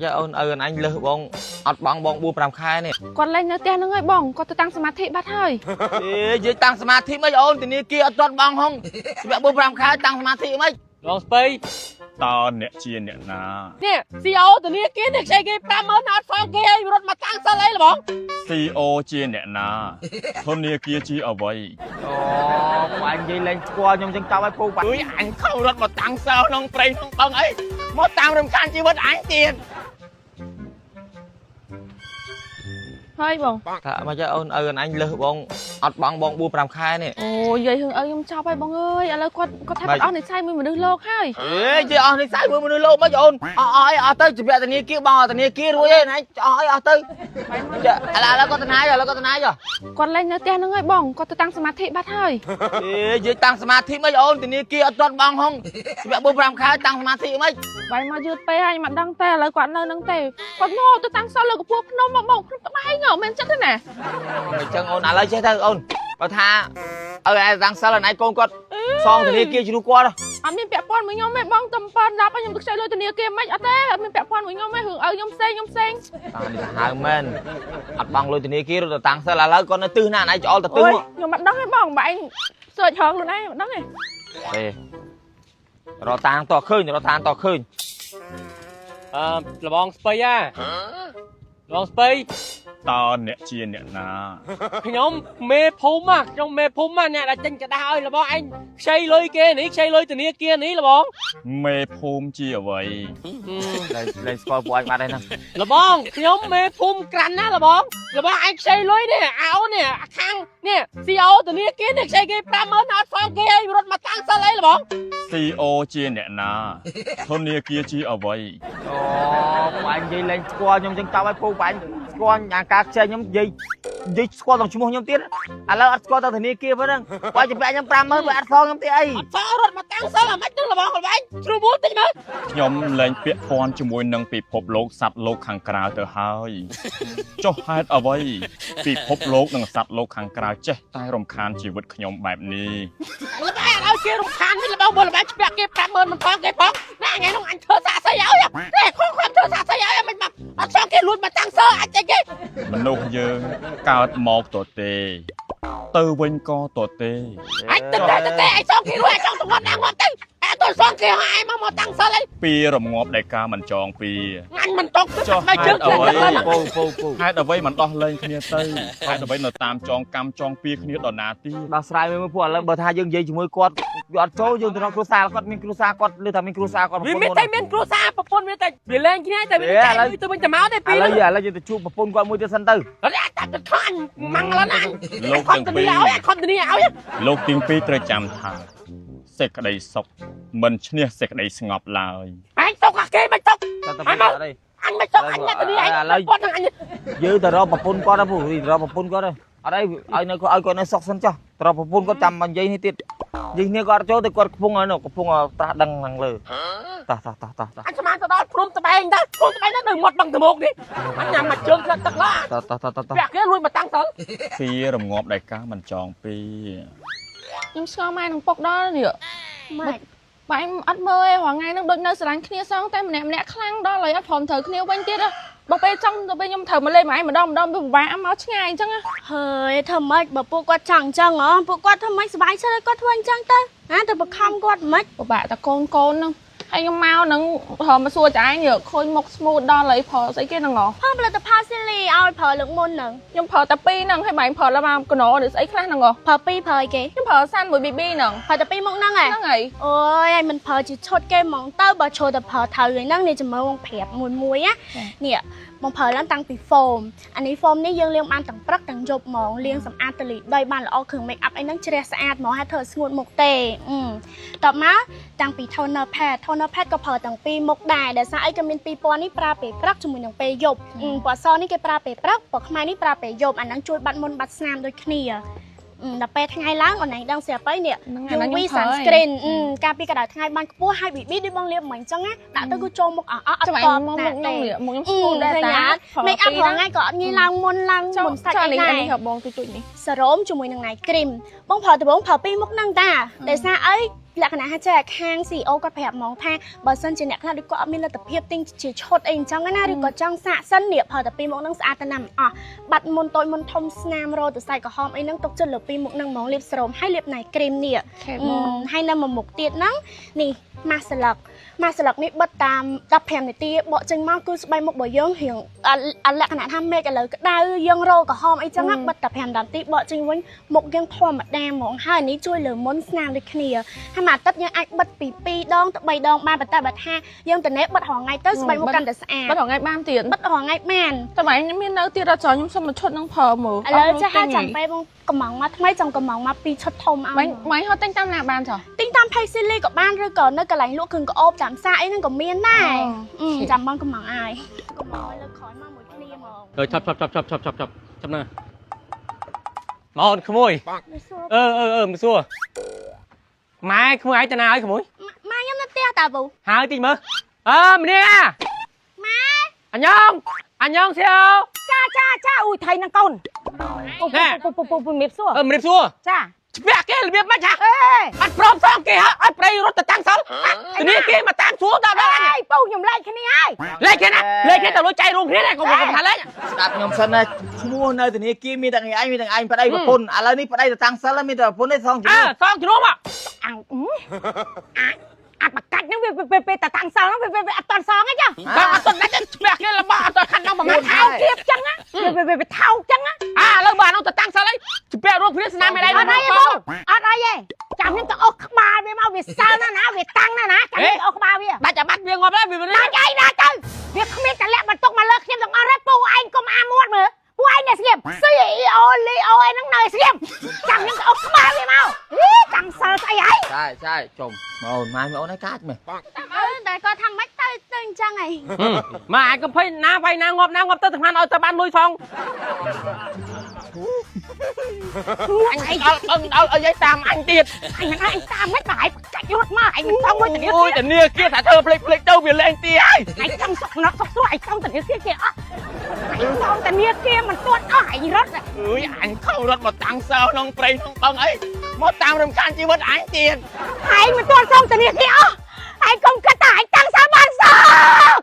Dạ ơn anh lơ bong ọt bong bong bua pram khai nè. Còn lên nữa tiền nó ngay bong, còn tôi tăng sma thị bắt hơi. Dưới tăng sma thị mấy ôn thì kia ọt toàn bong không. Mẹ bua pram khai tăng sma thị mấy. Long space តអ្នកជាអ្នកណា Nè, CEO ទៅនេះគេនេះគេ50000អត់ផងគេឲ្យរត់មកតាំងសិលអីល្បង CEO ជាអ្នកណាធនាគារជាអ្វី Ồ, anh dây lên qua nhưng chân tao phải phu bạch. Ui, anh không rất mà tăng sao nông prey nông bông ấy. Mất tăng rừng can chi mất anh tiền. Hơi bong. Thả mà cho ơn anh lơ bong ọt bong bong bua pram khai nè. Ồ, vậy hưng ơi, cho bay bong ơi, à có thấy bắt áo này sai mình mà đưa lô hơi. Ê, chứ ở này sai mưa lô mới ôn. Ở tới chụp về tani kia bò tani kia đuôi ấy này. Ở tới. Là có tên hai rồi. Còn lên nữa tiền nó ngay bong, còn tôi tăng sma thị bắt hơi. Ê, dưới tăng sma thị mới ôn tani kia ọt toàn bong không. Mẹ bua pram khai tăng sma thị mấy. Vậy mà dư pe hay mà đăng te lại quản lên đăng te. Còn ngô tôi tăng sau là của phu nó mà bong không hay ngờ men chất thế nè. Chân ôn à lấy chết thôi ôn. Có tha. Tăng sau là này con xong tani kia chỉ qua đâu. Anh mình bẹp con với nhau mẹ bong tầm phân đáp anh em được xây lôi từ nia kia mấy ở thế mình bẹp con với nhau mẹ hưởng nhau sen Tăng đi hai men ọt bong lôi tani kia rồi tăng sau là lấy con nó tư nè này cho ta tư. Nhưng mà đắng hay bong mà anh sợ hờn luôn đấy đắng này. Ê. Rồi tăng to khơi rồi tăng to khơi. លបង space អាលបង space តអ្នកជាអ្នកណា ខ្ញុំមេភូមិខ្ញុំមេភូមិអ្នកដែលចេញกระดาษឲ្យលបងអញខ្ចីលុយគេនេះខ្ចីលុយធនាគារនេះលបង មេភូមិជាអ្វី Lên score của anh mà đây nè. លបងខ្ញុំមេភូមិក្រាន់ណាលបងអញខ្ចីលុយនេះអោនេះខាងនេះ CEO ធនាគារនេះខ្ចីគេ50000អត់ផងគេឲ្យរត់មកតាំងសិលអីលបង CEO ជាអ្នកណាធនាគារជាអ្វី Ồ, anh dây lên score nhưng chân tao phải phu anh score nhà cá chơi nhóm gì score bằng chung nhóm tiết à lâu score tao thì ni kia phải không quay chụp lại nhóm pram mới ăn phong nhóm tiết ấy អត់ផងរត់មកតាំងសិលអាមិនទៅលបងលបងជ្រុំមួយតិចមើល ខ្ញុំលែងពាក់ព័ន្ធជាមួយនឹងពិភពលោកសត្វលោកខាងក្រៅទៅហើយចុះហេតុអ្វីពិភពលោកនិងសត្វលោកខាងក្រៅចេះតែរំខានជីវិតខ្ញុំបែបនេះ លបងឲ្យគេរំខាននេះលបងបើលបងស្ពាក់គេ50000មិនផងគេផងណាថ្ងៃនោះអញធ្វើសាស្អីឲ្យតែខំធ្វើសាស្អីឲ្យមិនមកអត់ចង់គេលួចមកតាំងសិលអាចចេញគេ មនុស្សយើងកើតមកទទេទៅវិញក៏ទទេ anh tính ra anh xong kia rồi anh xong tụi con đang ngọt tính anh tôi xong kia hai mà một tăng sao lên ពីរងាប់ដែលការមិនចងពី anh mình tốt Cho mày hai trước đầu ấy. phu ហេតុអ្វីមិនដោះលែងគ្នាទៅហេតុអ្វីនៅតាមចងកម្មចងពីគ្នាដល់ណាទៀត ដោះស្រាយមួយពួកឥឡូវបើថាយើងនិយាយជាមួយគាត់វាអត់ចូលយើងទៅរកគ្រួសារគាត់មានគ្រួសារគាត់ឬថាមានគ្រួសារគាត់ vì biết tay miên cua xa bà phôn biết tay vì lên kia tay vì chạy đi từ bên chả máu đây ឥ pi ឡូវ nó យើងទៅជួបប្រពន្ធគាត់មួយទៀតសិនទៅ nó đã tập được con măng lên anh Lột con từng tình pi. đi áo con tình đi áo លោកទី2ត្រូវចាំថាសេចក្តីសុខមិនឈ្នះសេចក្តីស្ងប់ឡើយ anh tốt à kia mày tốt ទៅ anh mà đây anh mày tốt anh là tình đi anh con thằng anh យើងទៅរកប្រពន្ធគាត់ទៅពូរកប្រពន្ធគាត់ទៅអត់អីឲ្យនៅគាត់នៅសុកសិនចុះទៅរកប្រពន្ធគាត់ចាំមកនិយាយនេះទៀតនិយាយគ្នាគាត់ចូលទៅគាត់កំពុងត្រាស់ដឹងខាងលើតោះ anh xem anh tao đó phun tao bay đó đừng một bằng từ một đi anh nhầm mà trơn thật thật là តោះ vẹt kia lui mà tăng tới ពីរងាប់ដែលការមិនចងពី Nhưng sao mai thằng Phúc đó nhỉ? Mà em ắt mơ ấy, hoàng ngày nó đôi nơi sẽ đánh kia xong tay mình nẹ khăn đó lấy ắt phòng thờ kia quanh tiết á. Bọc bê trong rồi bên nhom thờ mà lên mà ai mà đom bị vã máu chứ ngày chăng á. ហើយធ្វើម៉េចបើពួកគាត់ចង់អញ្ចឹងហ៎ពួកគាត់ធ្វើម៉េចសុបាយចិត្តឲ្យគាត់ធ្វើអញ្ចឹងទៅណាទៅបង្ខំគាត់មិន Bà bạ ta con nó. Hay nhom mau nó thờ mà xua trái nhở khôi mộc smooth đó lấy phở giấy kia nó ngỏ. ផងផលិតផលស៊ីលីឲ្យប្រើលើកមុនហ្នឹង Nhom phở ta pi nó hay mày phở là mà cái nó để giấy khác nó ngỏ. ប្រើពីរប្រើអីគេ Nhom phở san với BB nó. ប្រើតែពីរមុខហ្នឹងឯង Nó ngày. អូយឲ្យមិនប្រើជាឈុតគេហ្មងទៅបើចូលតែប្រើត្រូវហ្នឹងនេះចាំមើលបងប្រាប់មួយណានេះបងប្រើឡើងតាំងពី foam អានេះ foam នេះយើងលាងបានទាំងព្រឹកទាំងយប់ហ្មងលាងសម្អាតទលីដីបានល្អគ្រឿង make up អីហ្នឹងជ្រះស្អាតហ្មងហើយធ្វើឲ្យស្ងួតមុខទេតបមកតាំងពី toner pad ក៏ប្រើទាំងពីរមុខដែរដែលសារអីក៏មានពីរពណ៌នេះប្រើពេលព្រឹកជាមួយនឹងពេលយប់ពណ៌អសនេះគេប្រើពេលព្រឹកពណ៌ខ្មៅនេះប្រើពេលយប់អាហ្នឹងជួយបាត់មុនបាត់ស្នាមដូចគ្នាដល់ពេលថ្ងៃឡើងអូនឯងដឹងស្រាប់ហើយនេះ UV sunscreen ការពារកម្ដៅថ្ងៃបានខ្ពស់ហើយ BB ដូចបងលាបមិនអញ្ចឹងណាដាក់ទៅគឺចូលមុខអត់តប Cho mày mong nhom nhỉ, mong nhom smooth đây ta. make up រងថ្ងៃក៏អត់ងាយឡើងមុនសាច់អីដែរ នេះhợpបងទុយនេះ សេរ៉ូមជាមួយនឹង night cream បងប្រើដំបងប្រើពីរមុខហ្នឹងតាដោយសារអី លក្ខណៈថាខាង CEO គាត់ប្រាប់ហ្មងថាបើសិនជាអ្នកខ្លះដូចគាត់អត់មានលទ្ធភាពទិញជាឈុតអីអញ្ចឹងណាឬក៏ចង់សាកសិននេះផលតែពីមុខនឹងស្អាតតែណាស់អស់បាត់មុនតូចមុនធំស្នាមរោទៅសាច់ក្រហមអីហ្នឹងទុកចិត្តលើពីមុខនឹងហ្មងលាបស្រោមហើយលាបណៃគ្រីមនេះហើយនៅមួយមុខទៀតហ្នឹងនេះម៉ាស្លឹកនេះបិទតាម15នាទីបកចេញមកគឺស្បែកមុខរបស់យើងរៀងលក្ខណៈថាមេឃឥឡូវក្តៅយើងរោក្រហមអីចឹងបិទតែ5នាទីបកចេញវិញមុខយើងធម្មតាហ្មងហើយនេះជួយលើមុនស្នាមដូចគ្នាហើយមួយអាទិត្យយើងអាចបិទពី2ដងទៅ3ដងបានប៉ុន្តែបើថាយើងតនេបិទរហងៃទៅស្បែកមុខកាន់តែស្អាត បិទរហងៃបានទៀត បិទរហងៃបាន តែម៉ែមាននៅទៀតដល់ចោលខ្ញុំសុំមួយឈុតនឹងប្រើមើល ឥឡូវចាស់ហើយចាំពេលបងកំងមកថ្មីចាំកំងមក2ឈុតធំឲ្យម៉ែហត់ទិញតាមណាបានចោល ទិញតាម Pay Silly ក៏បានឬក៏នៅកន្លែងលក់គ្រឿងក្អូបតាមផ្សារអីហ្នឹងក៏មានដែរចាំបងកំងឲ្យកំងឲ្យលើក្រោយមកមួយគ្នាហ្មង rồi chập nè mòn không ơi mình xua mai không ai tên nào ấy không ơi ម៉ែខ្ញុំនៅផ្ទះតាពូ hai tin mơ mình đi à ម៉ែ anh nhông sao ចាអ៊ុយថៃនឹងកូនពុំមៀបសួរ mình đi xua ចា Bẹt kia là biết mắt chả ăn prom xong kìa ăn prey rốt từ tăng sớm từ đi kia mà tăng xuống tao đó អេពូខ្ញុំលេខគ្នាហើយ lên kia tao lối chạy luôn thế này còn còn thả lấy ស្ដាប់ខ្ញុំសិនណាឈ្មោះនៅធនាគារមានតែឯងមានតែឯងប្តីប្រពន្ធឥឡូវនេះប្តីទៅតាំងសិលមានតែប្រពន្ធទេសងជំនួស xong chứ đúng không ạ អាបកាច់ហ្នឹងវាតែតាំងសល់ហ្នឹងវាអត់តន់សងអីចា còn ăn tuần đấy bẹt kia là bỏ ăn tuần khăn đâu mà mắt ថោកទៀតចឹងណាវាថោកចឹងណា à lâu bà nó từ tăng sao lấy bẹt luôn phía nam mày đây អត់អីទេអត់អីទេចាំខ្ញុំទៅអុសក្បាលវាមកវាសើណាវាតាំងណាចាំខ្ញុំអុសក្បាលវា bà chả bắt viên ngọt đấy vì mình ដាច់អីណាទៅវាគ្មានតលាក់បន្ទុកមកលើខ្ញុំទាំងអស់ទេពូឯងកុំអាមួតមើលពូឯងនៅស្ងៀម CEO លីអូឯហ្នឹងនៅស្ងៀមចាំខ្ញុំទៅអុសក្បាលវាមកតាំងសល់ស្អីហើយ ใช่จมមកអូនម៉ែអូនឲ្យកាច់មើល តែគាត់ថាម៉េចទៅអញ្ចឹងហី mà ai cũng phải na vay na ngọt tới thằng hắn ơi tao bán nuôi xong anh ở giấy tam anh tiền អញតាមមិនបាយកាច់រត់មកឯងមិនចង់មួយទៅ ôi tình nia kia thả thơ plek đâu vì lên tia ai ឯងចង់សុកណត់សុកស្រួលឯងចង់ទៅនេះគេអត់ឯងចង់ទៅនេះគេមិនទាន់អស់ឯងរត់ ơi anh không rớt một tăng sao nông prey nông bông ấy một tăng rầm can chỉ mất anh tiền ឯងមិនទាន់សុំទៅនេះគេអស់ឯងកុំគិតថាឯងតាំងសាបានសោក